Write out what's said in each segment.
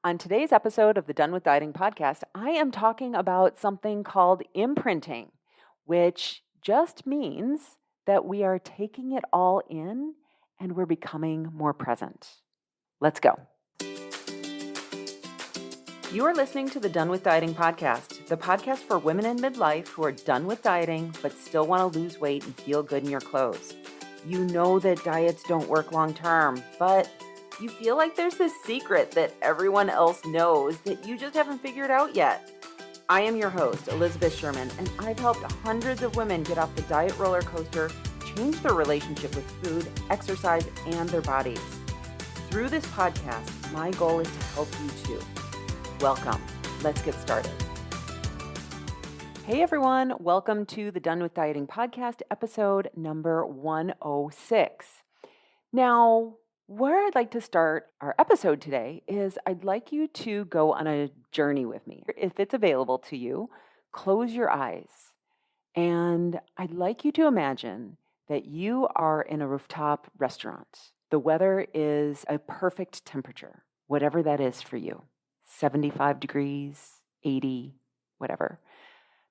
On today's episode of the Done with Dieting podcast, I am talking about something called imprinting, which just means that we are taking it all in and we're becoming more present. Let's go. You are listening to the Done with Dieting podcast, the podcast for women in midlife who are done with dieting but still want to lose weight and feel good in your clothes. You know that diets don't work long term, but you feel like there's this secret that everyone else knows that you just haven't figured out yet. I am your host, Elizabeth Sherman, and I've helped hundreds of women get off the diet roller coaster, change their relationship with food, exercise, and their bodies. Through this podcast, my goal is to help you too. Welcome. Let's get started. Hey everyone, welcome to the Done with Dieting podcast, episode number 106. Now, where I'd like to start our episode today is I'd like you to go on a journey with me. If it's available to you, close your eyes. And I'd like you to imagine that you are in a rooftop restaurant. The weather is a perfect temperature, whatever that is for you. 75 degrees, 80, whatever.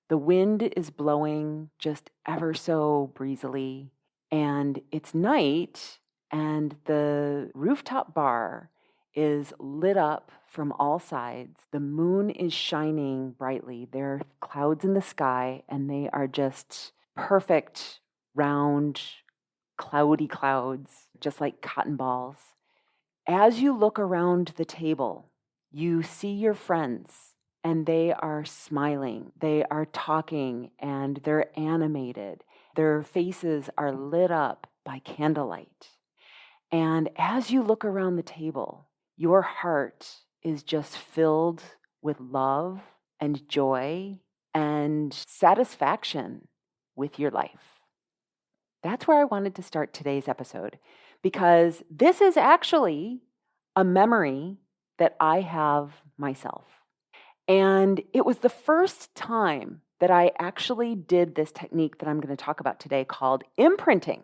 The wind is blowing just ever so breezily, and it's night. And the rooftop bar is lit up from all sides. The moon is shining brightly. There are clouds in the sky, and they are just perfect, round, cloudy clouds, just like cotton balls. As you look around the table, you see your friends, and they are smiling. They are talking, and they're animated. Their faces are lit up by candlelight. And as you look around the table, your heart is just filled with love and joy and satisfaction with your life. That's where I wanted to start today's episode, because this is actually a memory that I have myself. And it was the first time that I actually did this technique that I'm going to talk about today called imprinting.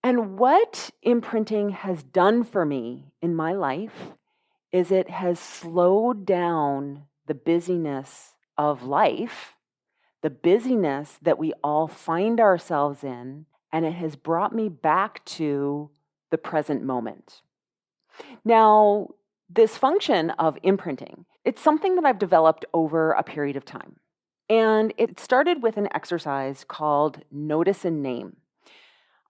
And what imprinting has done for me in my life is it has slowed down the busyness of life, the busyness that we all find ourselves in, and it has brought me back to the present moment. Now, this function of imprinting, it's something that I've developed over a period of time. And it started with an exercise called Notice and Name.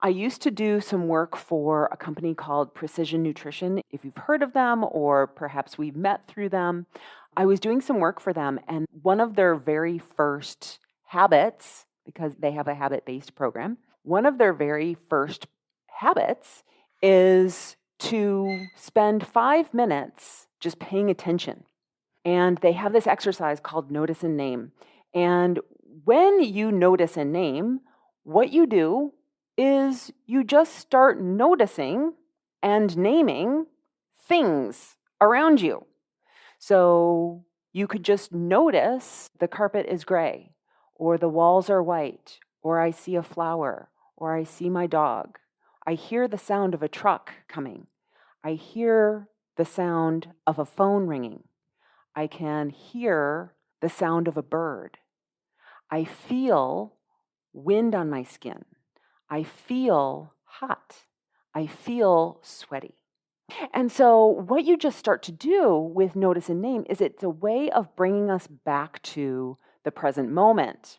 I used to do some work for a company called Precision Nutrition. If you've heard of them, or perhaps we've met through them, I was doing some work for them. And one of their very first habits, because they have a habit-based program, one of their very first habits is to spend 5 minutes just paying attention. And they have this exercise called Notice and Name. And when you notice and name, what you do is you just start noticing and naming things around you. So you could just notice the carpet is gray, or the walls are white, or I see a flower, or I see my dog. I hear the sound of a truck coming. I hear the sound of a phone ringing. I can hear the sound of a bird. I feel wind on my skin. I feel hot. I feel sweaty. And so what you just start to do with Notice and Name is it's a way of bringing us back to the present moment.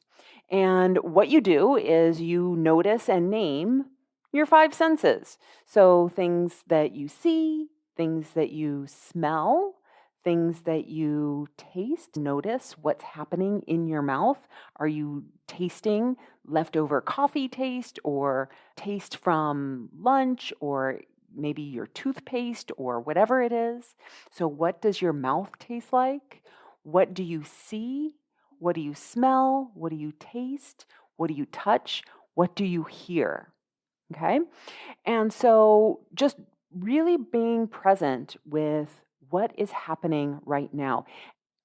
And what you do is you notice and name your 5 senses. So things that you see, things that you smell, things that you taste. Notice what's happening in your mouth. Are you tasting leftover coffee taste, or taste from lunch, or maybe your toothpaste, or whatever it is? So what does your mouth taste like? What do you see? What do you smell? What do you taste? What do you touch? What do you hear? Okay? And so just really being present with what is happening right now.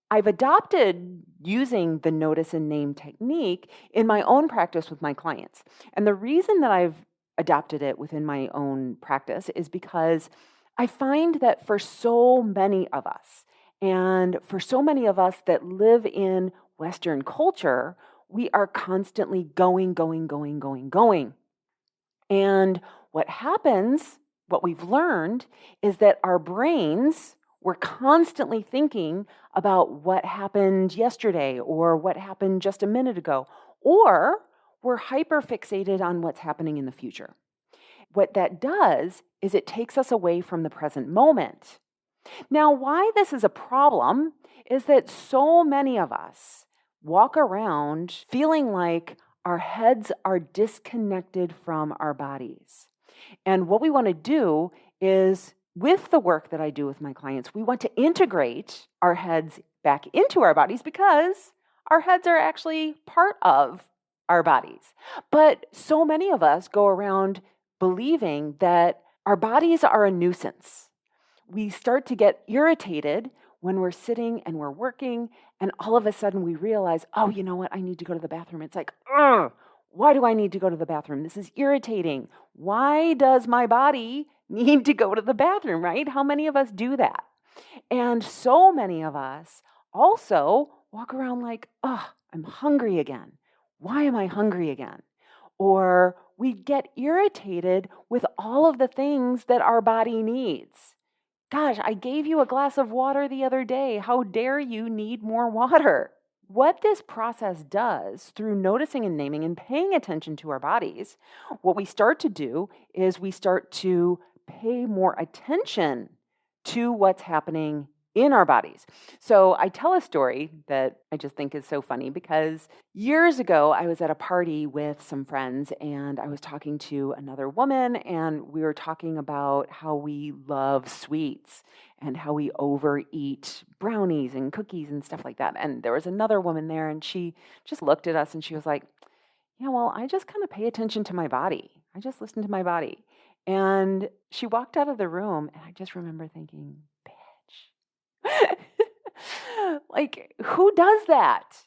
I've adopted using the Notice and Name technique in my own practice with my clients. And the reason that I've adopted it within my own practice is because I find that for so many of us, And for so many of us that live in Western culture, we are constantly going, going, going, going, going. And what happens, what we've learned, is that our brains, we're constantly thinking about what happened yesterday or what happened just a minute ago, or we're hyper fixated on what's happening in the future. What that does is it takes us away from the present moment. Now, why this is a problem is that so many of us walk around feeling like our heads are disconnected from our bodies. And what we want to do is, with the work that I do with my clients, we want to integrate our heads back into our bodies because our heads are actually part of our bodies. But so many of us go around believing that our bodies are a nuisance. We start to get irritated when we're sitting and we're working, and all of a sudden we realize, oh, you know what? I need to go to the bathroom. It's like, ugh, why do I need to go to the bathroom? This is irritating. Why does my body need to go to the bathroom, right? How many of us do that? And so many of us also walk around like, oh, I'm hungry again. Why am I hungry again? Or we get irritated with all of the things that our body needs. Gosh, I gave you a glass of water the other day. How dare you need more water? What this process does through noticing and naming and paying attention to our bodies, what we start to do is we start to pay more attention to what's happening in our bodies. So I tell a story that I just think is so funny because years ago I was at a party with some friends and I was talking to another woman and we were talking about how we love sweets and how we overeat brownies and cookies and stuff like that. And there was another woman there and she just looked at us and she was like, yeah, well, I just kind of pay attention to my body. I just listen to my body. And she walked out of the room and I just remember thinking, bitch. Like, who does that?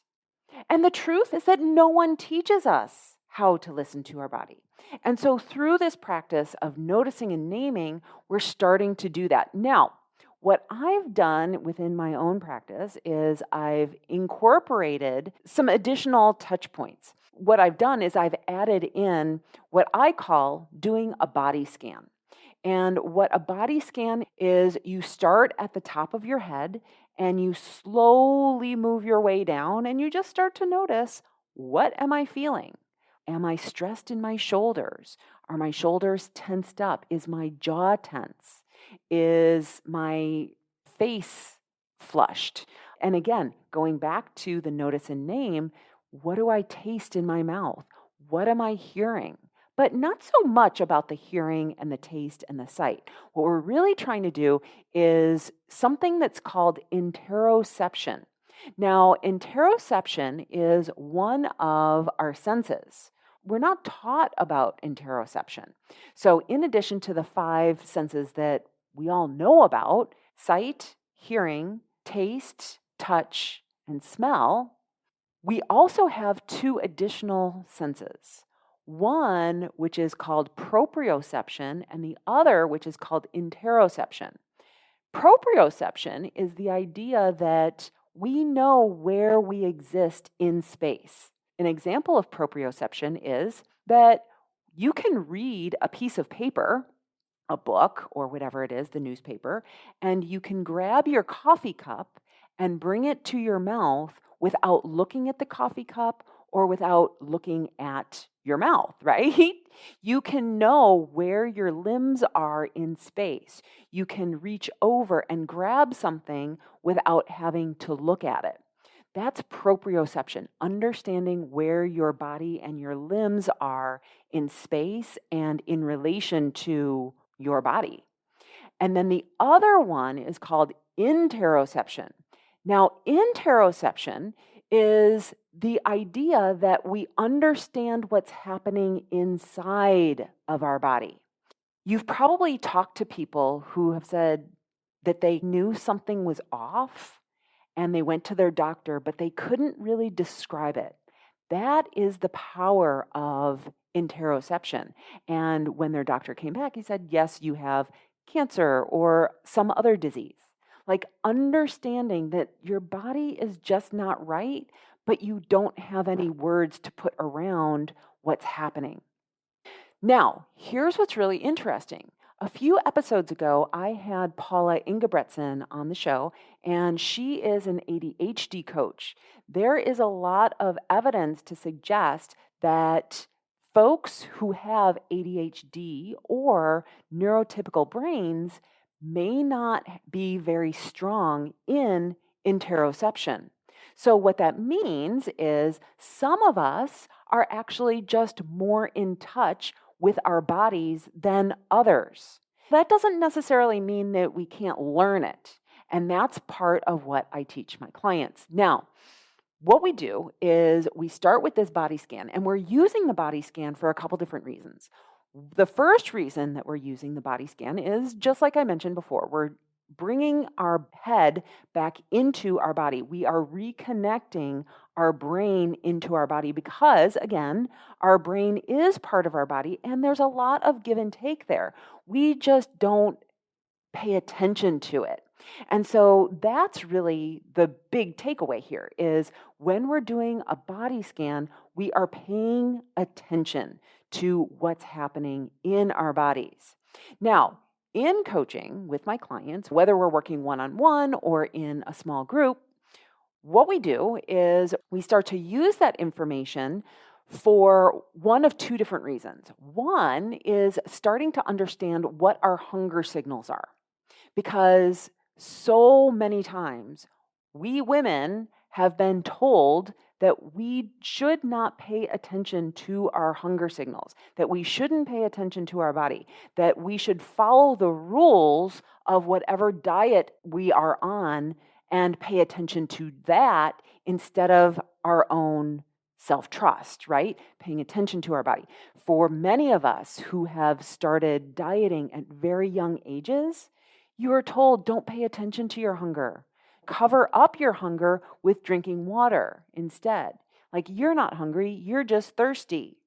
And the truth is that no one teaches us how to listen to our body. And so through this practice of noticing and naming, we're starting to do that. Now, what I've done within my own practice is I've incorporated some additional touch points. What I've done is I've added in what I call doing a body scan. And what a body scan is, you start at the top of your head and you slowly move your way down and you just start to notice, what am I feeling? Am I stressed in my shoulders? Are my shoulders tensed up? Is my jaw tense? Is my face flushed? And again, going back to the notice and name, what do I taste in my mouth? What am I hearing? But not so much about the hearing and the taste and the sight. What we're really trying to do is something that's called interoception. Now, interoception is one of our senses. We're not taught about interoception. So, in addition to the 5 senses that we all know about, sight, hearing, taste, touch, and smell, we also have 2 additional senses. One, which is called proprioception, and the other, which is called interoception. Proprioception is the idea that we know where we exist in space. An example of proprioception is that you can read a piece of paper, a book, or whatever it is, the newspaper, and you can grab your coffee cup and bring it to your mouth without looking at the coffee cup or without looking at your mouth, right? You can know where your limbs are in space. You can reach over and grab something without having to look at it. That's proprioception, understanding where your body and your limbs are in space and in relation to your body. And then the other one is called interoception. Now, interoception is the idea that we understand what's happening inside of our body. You've probably talked to people who have said that they knew something was off and they went to their doctor, but they couldn't really describe it. That is the power of interoception. And when their doctor came back, he said, yes, you have cancer or some other disease. like understanding that your body is just not right, but you don't have any words to put around what's happening. Now, here's what's really interesting. A few episodes ago, I had Paula Ingebretson on the show, and she is an ADHD coach. There is a lot of evidence to suggest that folks who have ADHD or neurotypical brains may not be very strong in interoception. So, what that means is some of us are actually just more in touch with our bodies than others. That doesn't necessarily mean that we can't learn it. And that's part of what I teach my clients. Now, what we do is we start with this body scan, and we're using the body scan for a couple different reasons. The first reason that we're using the body scan is just like I mentioned before, we're bringing our head back into our body. We are reconnecting our brain into our body because, again, our brain is part of our body and there's a lot of give and take there. We just don't pay attention to it. And so that's really the big takeaway here is when we're doing a body scan, we are paying attention to what's happening in our bodies. Now, in coaching with my clients, whether we're working one-on-one or in a small group, what we do is we start to use that information for one of two different reasons. One is starting to understand what our hunger signals are. Because so many times we women have been told that we should not pay attention to our hunger signals, that we shouldn't pay attention to our body, that we should follow the rules of whatever diet we are on and pay attention to that instead of our own self-trust, right? Paying attention to our body. For many of us who have started dieting at very young ages, you are told don't pay attention to your hunger. Cover up your hunger with drinking water instead. Like you're not hungry, you're just thirsty.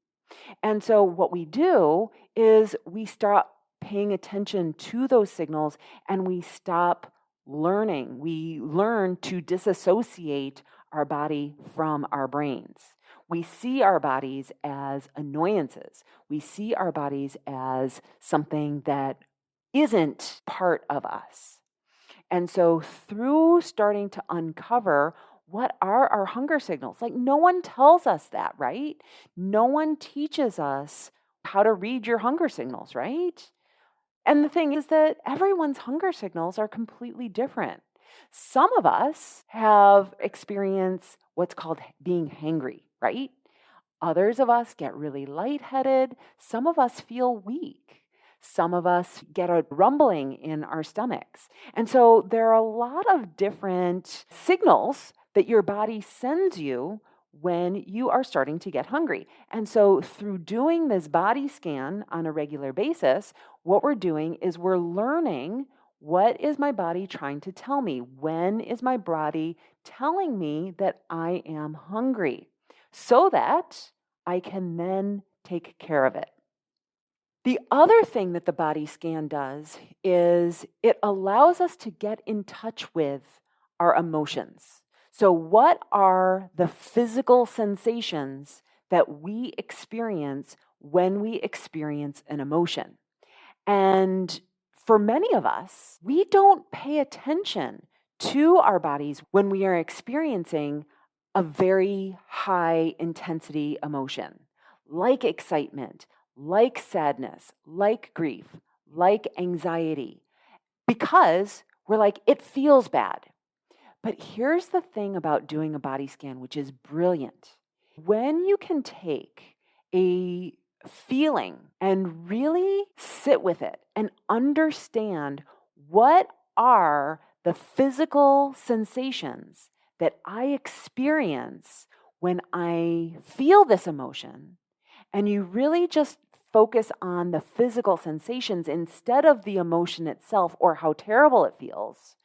And so what we do is we stop paying attention to those signals and we stop learning. We learn to disassociate our body from our brains. We see our bodies as annoyances. We see our bodies as something that isn't part of us. And so through starting to uncover what are our hunger signals, like no one tells us that, right? No one teaches us how to read your hunger signals, right? And the thing is that everyone's hunger signals are completely different. Some of us have experienced what's called being hangry, right? Others of us get really lightheaded. Some of us feel weak. Some of us get a rumbling in our stomachs. And so there are a lot of different signals that your body sends you when you are starting to get hungry. And so through doing this body scan on a regular basis, what we're doing is we're learning what is my body trying to tell me? When is my body telling me that I am hungry? So that I can then take care of it. The other thing that the body scan does is it allows us to get in touch with our emotions. So, what are the physical sensations that we experience when we experience an emotion? And for many of us, we don't pay attention to our bodies when we are experiencing a very high intensity emotion, like excitement, like sadness, like grief, like anxiety, because we're like, it feels bad. But here's the thing about doing a body scan, which is brilliant. When you can take a feeling and really sit with it and understand what are the physical sensations that I experience when I feel this emotion, and you really just focus on the physical sensations instead of the emotion itself or how terrible it feels,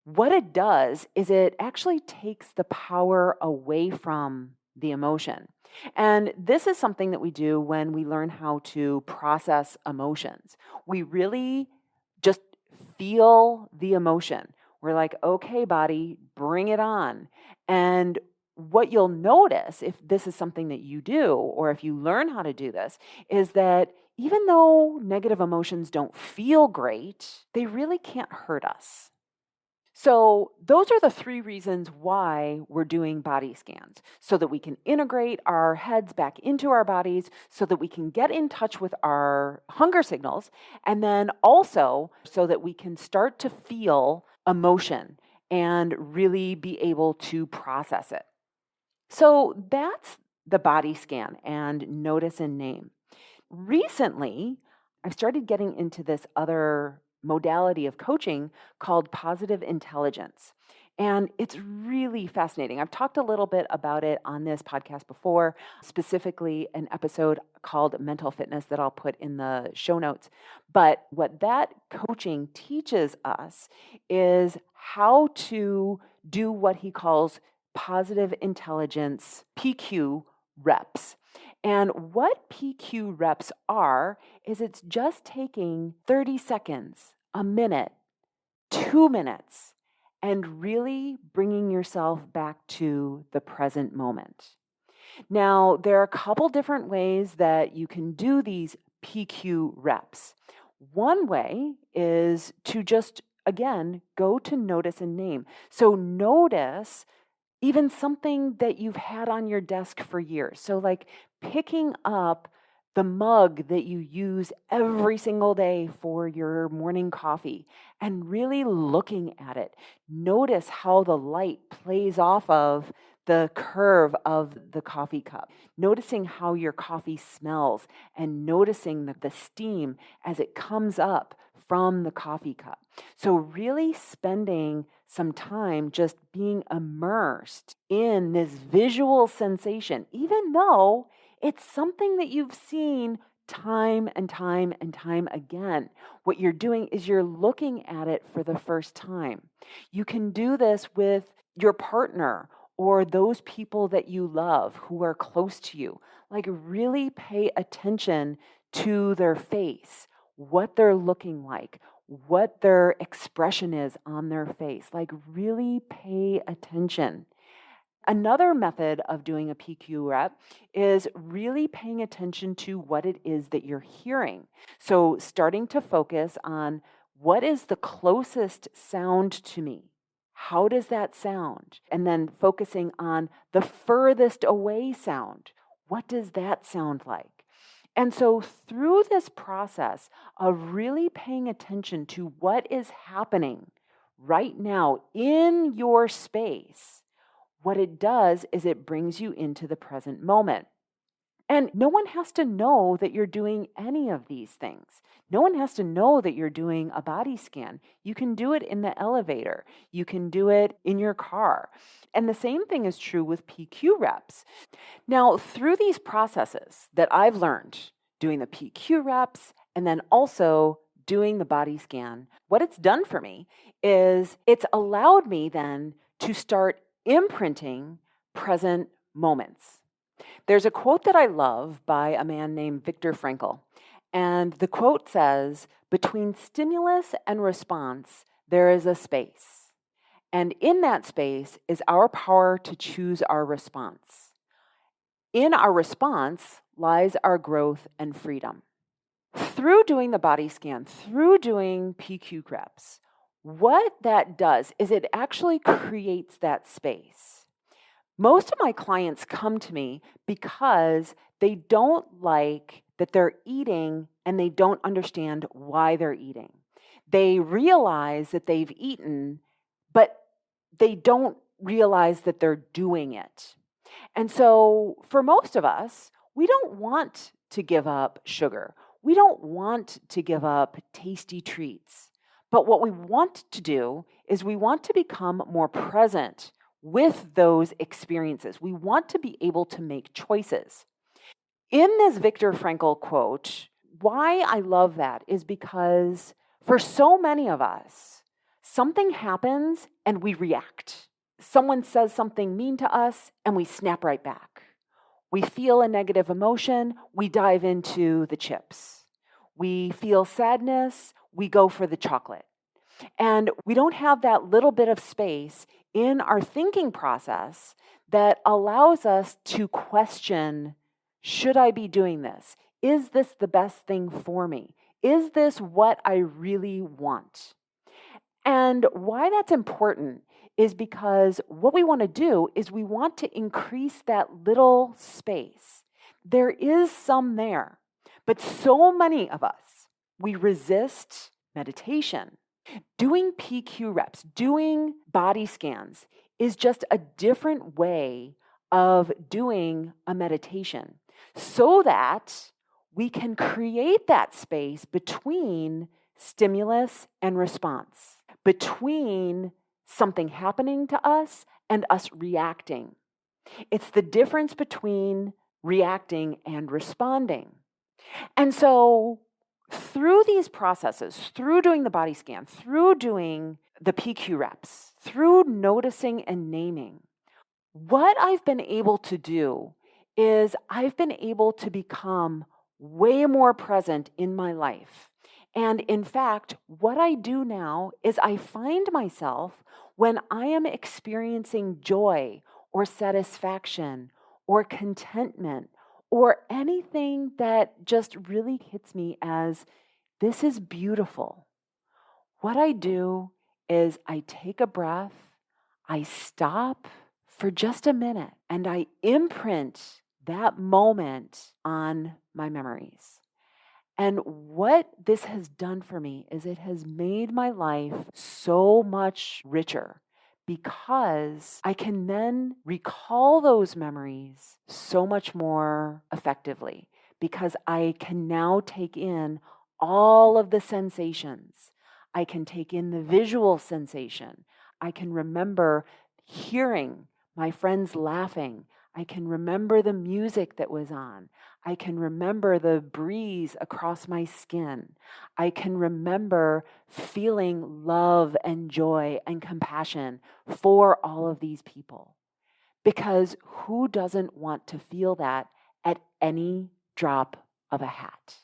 what it does is it actually takes the power away from the emotion. And this is something that we do when we learn how to process emotions. We really just feel the emotion. We're like, okay, body, bring it on. And what you'll notice if this is something that you do, or if you learn how to do this, is that even though negative emotions don't feel great, they really can't hurt us. So, those are the three reasons why we're doing body scans, so that we can integrate our heads back into our bodies, so that we can get in touch with our hunger signals, and then also so that we can start to feel emotion and really be able to process it. So, that's the body scan and notice and name. Recently, I've started getting into this other modality of coaching called positive intelligence. And it's really fascinating. I've talked a little bit about it on this podcast before, specifically an episode called Mental Fitness that I'll put in the show notes. But what that coaching teaches us is how to do what he calls positive intelligence PQ reps. And what PQ reps are is it's just taking 30 seconds, a minute, 2 minutes, and really bringing yourself back to the present moment. Now, there are a couple different ways that you can do these PQ reps. One way is to just, again, go to notice and name. So notice even something that you've had on your desk for years. So, like picking up the mug that you use every single day for your morning coffee and really looking at it. Notice how the light plays off of the curve of the coffee cup. Noticing how your coffee smells and noticing the steam as it comes up from the coffee cup. So, really spending some time just being immersed in this visual sensation, even though it's something that you've seen time and time and time again. What you're doing is you're looking at it for the first time. You can do this with your partner or those people that you love who are close to you. Like, really pay attention to their face, what they're looking like, what their expression is on their face. Like, really pay attention. Another method of doing a PQ rep is really paying attention to what it is that you're hearing. So, starting to focus on what is the closest sound to me? How does that sound? And then focusing on the furthest away sound. What does that sound like? And so, through this process of really paying attention to what is happening right now in your space, what it does is it brings you into the present moment. And no one has to know that you're doing any of these things. No one has to know that you're doing a body scan. You can do it in the elevator. You can do it in your car. And the same thing is true with PQ reps. Now, through these processes that I've learned, doing the PQ reps and then also doing the body scan, what it's done for me is it's allowed me then to start imprinting present moments. There's a quote that I love by a man named Viktor Frankl. And the quote says, "Between stimulus and response, there is a space. And in that space is our power to choose our response. In our response lies our growth and freedom." Through doing the body scan, through doing PQ reps, what that does is it actually creates that space. Most of my clients come to me because they don't like that they're eating and they don't understand why they're eating. They realize that they've eaten, but they don't realize that they're doing it. And so for most of us, we don't want to give up sugar. We don't want to give up tasty treats. But what we want to do is we want to become more present with those experiences. We want to be able to make choices. In this Viktor Frankl quote, why I love that is because for so many of us, something happens and we react. Someone says something mean to us and we snap right back. We feel a negative emotion, we dive into the chips. We feel sadness, we go for the chocolate. And we don't have that little bit of space in our thinking process that allows us to question, should I be doing this? Is this the best thing for me? Is this what I really want? And why that's important is because what we want to do is we want to increase that little space. There is some there, but so many of us, we resist meditation. Doing PQ reps, doing body scans is just a different way of doing a meditation so that we can create that space between stimulus and response, between something happening to us and us reacting. It's the difference between reacting and responding. And so through these processes, through doing the body scan, through doing the PQ reps, through noticing and naming, what I've been able to do is I've been able to become way more present in my life. And in fact, what I do now is I find myself when I am experiencing joy or satisfaction or contentment or anything that just really hits me as this is beautiful. What I do is I take a breath, I stop for just a minute, and I imprint that moment on my memories. And what this has done for me is it has made my life so much richer because I can then recall those memories so much more effectively because I can now take in all of the sensations. I can take in the visual sensation. I can remember hearing my friends laughing. I can remember the music that was on. I can remember the breeze across my skin. I can remember feeling love and joy and compassion for all of these people. Because who doesn't want to feel that at any drop of a hat?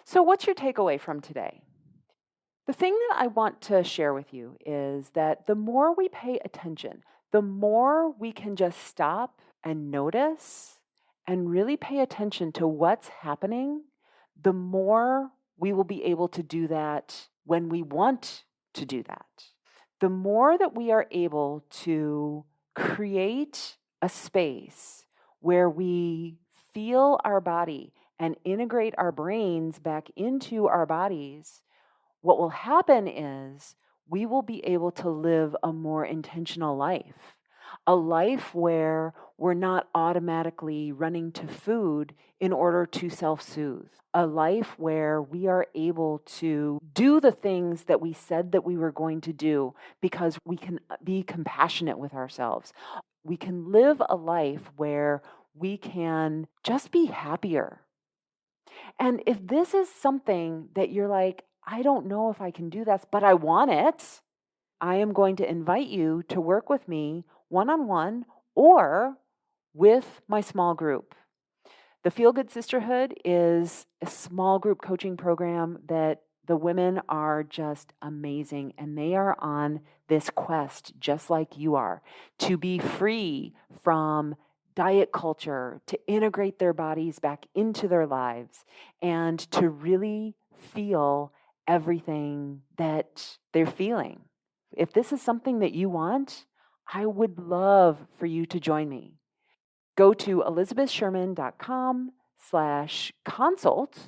So what's your takeaway from today? The thing that I want to share with you is that the more we pay attention, the more we can just stop and notice and really pay attention to what's happening, the more we will be able to do that when we want to do that. The more that we are able to create a space where we feel our body and integrate our brains back into our bodies, what will happen is we will be able to live a more intentional life, a life where we're not automatically running to food in order to self-soothe, a life where we are able to do the things that we said that we were going to do because we can be compassionate with ourselves. We can live a life where we can just be happier. And if this is something that you're like, I don't know if I can do this, but I want it, I am going to invite you to work with me one-on-one or with my small group. The Feel Good Sisterhood is a small group coaching program that the women are just amazing, and they are on this quest, just like you are, to be free from diet culture, to integrate their bodies back into their lives, and to really feel everything that they're feeling. If this is something that you want, I would love for you to join me. Go to elizabethsherman.com/consult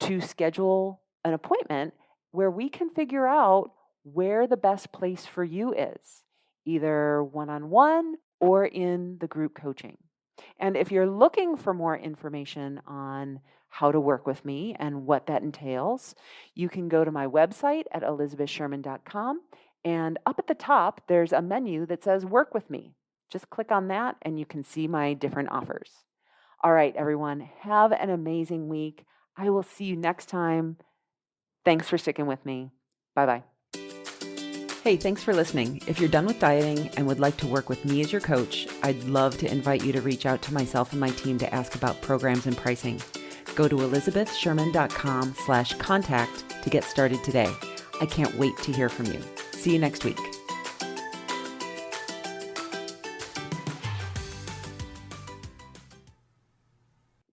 to schedule an appointment where we can figure out where the best place for you is, either one-on-one or in the group coaching. And if you're looking for more information on how to work with me and what that entails, you can go to my website at elizabethsherman.com, and up at the top, there's a menu that says Work with Me. Just click on that and you can see my different offers. All right, everyone, have an amazing week. I will see you next time. Thanks for sticking with me. Bye-bye. Hey, thanks for listening. If you're done with dieting and would like to work with me as your coach, I'd love to invite you to reach out to myself and my team to ask about programs and pricing. Go to elizabethsherman.com/contact to get started today. I can't wait to hear from you. See you next week.